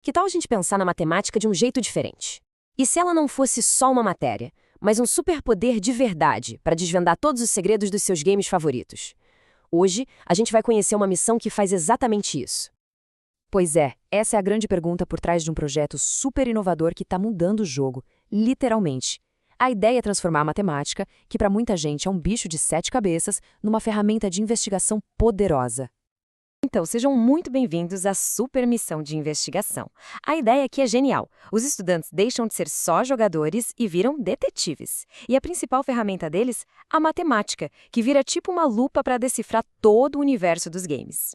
Que tal a gente pensar na matemática de um jeito diferente? E se ela não fosse só uma matéria, mas um superpoder de verdade para desvendar todos os segredos dos seus games favoritos? Hoje, a gente vai conhecer uma missão que faz exatamente isso. Pois é, essa é a grande pergunta por trás de um projeto super inovador que está mudando o jogo, literalmente. A ideia é transformar a matemática, que para muita gente é um bicho de 7 cabeças, numa ferramenta de investigação poderosa. Então, sejam muito bem-vindos à super missão de investigação. A ideia aqui é genial. Os estudantes deixam de ser só jogadores e viram detetives. E a principal ferramenta deles, a matemática, que vira tipo uma lupa para decifrar todo o universo dos games.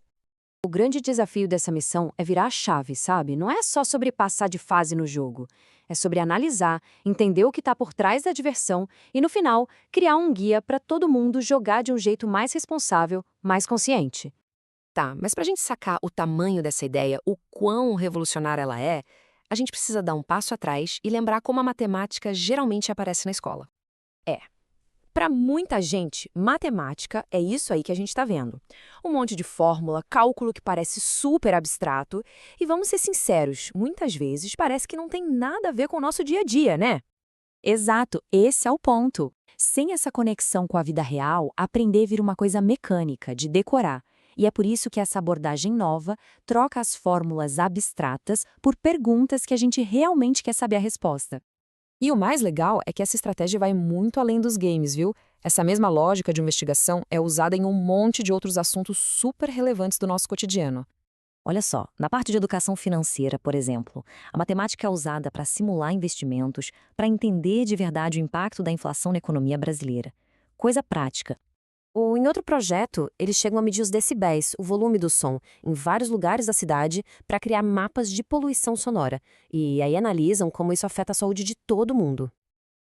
O grande desafio dessa missão é virar a chave, sabe? Não é só sobre passar de fase no jogo. É sobre analisar, entender o que está por trás da diversão e, no final, criar um guia para todo mundo jogar de um jeito mais responsável, mais consciente. Tá, mas para a gente sacar o tamanho dessa ideia, o quão revolucionária ela é, a gente precisa dar um passo atrás e lembrar como a matemática geralmente aparece na escola. Para muita gente, matemática é isso aí que a gente está vendo. Um monte de fórmula, cálculo que parece super abstrato e, vamos ser sinceros, muitas vezes parece que não tem nada a ver com o nosso dia a dia, né? Exato, esse é o ponto. Sem essa conexão com a vida real, aprender vira uma coisa mecânica, de decorar. E é por isso que essa abordagem nova troca as fórmulas abstratas por perguntas que a gente realmente quer saber a resposta. E o mais legal é que essa estratégia vai muito além dos games, viu? Essa mesma lógica de investigação é usada em um monte de outros assuntos super relevantes do nosso cotidiano. Olha só, na parte de educação financeira, por exemplo, a matemática é usada para simular investimentos, para entender de verdade o impacto da inflação na economia brasileira. Coisa prática. Ou em outro projeto, eles chegam a medir os decibéis, o volume do som, em vários lugares da cidade para criar mapas de poluição sonora. E aí analisam como isso afeta a saúde de todo mundo.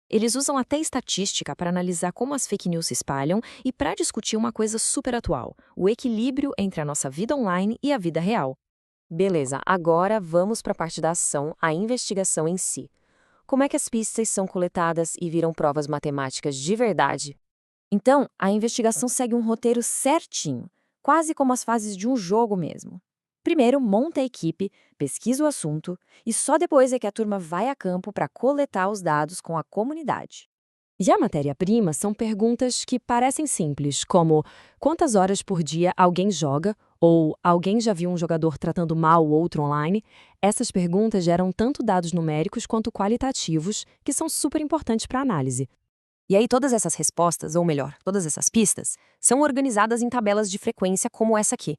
Eles usam até estatística para analisar como as fake news se espalham e para discutir uma coisa super atual, o equilíbrio entre a nossa vida online e a vida real. Beleza, agora vamos para a parte da ação, a investigação em si. Como é que as pistas são coletadas e viram provas matemáticas de verdade? Então, a investigação segue um roteiro certinho, quase como as fases de um jogo mesmo. Primeiro, monta a equipe, pesquisa o assunto e só depois é que a turma vai a campo para coletar os dados com a comunidade. E a matéria-prima são perguntas que parecem simples, como quantas horas por dia alguém joga ou alguém já viu um jogador tratando mal o outro online. Essas perguntas geram tanto dados numéricos quanto qualitativos, que são super importantes para a análise. E aí todas essas respostas, ou melhor, todas essas pistas, são organizadas em tabelas de frequência como essa aqui.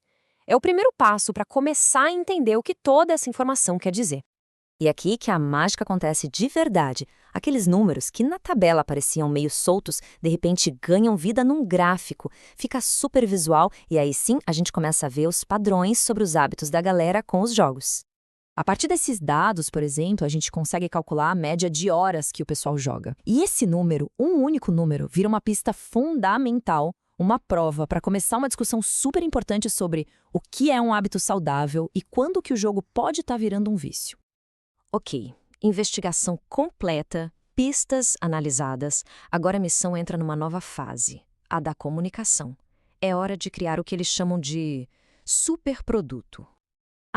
É o primeiro passo para começar a entender o que toda essa informação quer dizer. E é aqui que a mágica acontece de verdade. Aqueles números que na tabela pareciam meio soltos, de repente ganham vida num gráfico, fica super visual e aí sim a gente começa a ver os padrões sobre os hábitos da galera com os jogos. A partir desses dados, por exemplo, a gente consegue calcular a média de horas que o pessoal joga. E esse número, um único número, vira uma pista fundamental, uma prova para começar uma discussão super importante sobre o que é um hábito saudável e quando que o jogo pode estar virando um vício. Ok, investigação completa, pistas analisadas, agora a missão entra numa nova fase, a da comunicação. É hora de criar o que eles chamam de superproduto.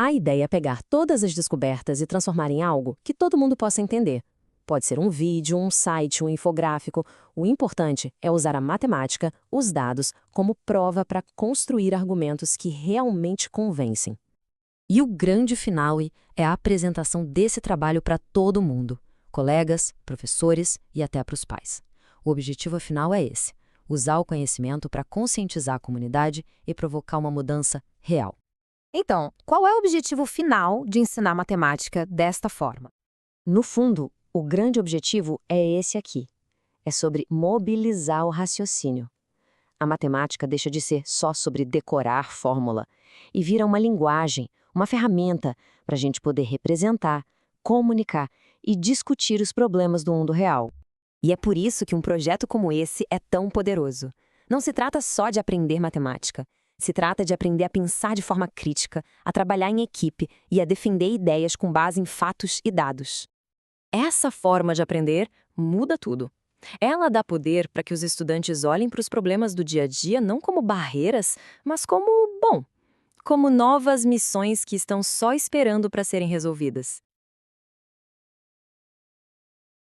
A ideia é pegar todas as descobertas e transformar em algo que todo mundo possa entender. Pode ser um vídeo, um site, um infográfico. O importante é usar a matemática, os dados, como prova para construir argumentos que realmente convencem. E o grande final é a apresentação desse trabalho para todo mundo, colegas, professores e até para os pais. O objetivo final é esse, usar o conhecimento para conscientizar a comunidade e provocar uma mudança real. Então, qual é o objetivo final de ensinar matemática desta forma? No fundo, o grande objetivo é esse aqui. É sobre mobilizar o raciocínio. A matemática deixa de ser só sobre decorar fórmula e vira uma linguagem, uma ferramenta para a gente poder representar, comunicar e discutir os problemas do mundo real. E é por isso que um projeto como esse é tão poderoso. Não se trata só de aprender matemática. Se trata de aprender a pensar de forma crítica, a trabalhar em equipe e a defender ideias com base em fatos e dados. Essa forma de aprender muda tudo. Ela dá poder para que os estudantes olhem para os problemas do dia a dia não como barreiras, mas como como novas missões que estão só esperando para serem resolvidas.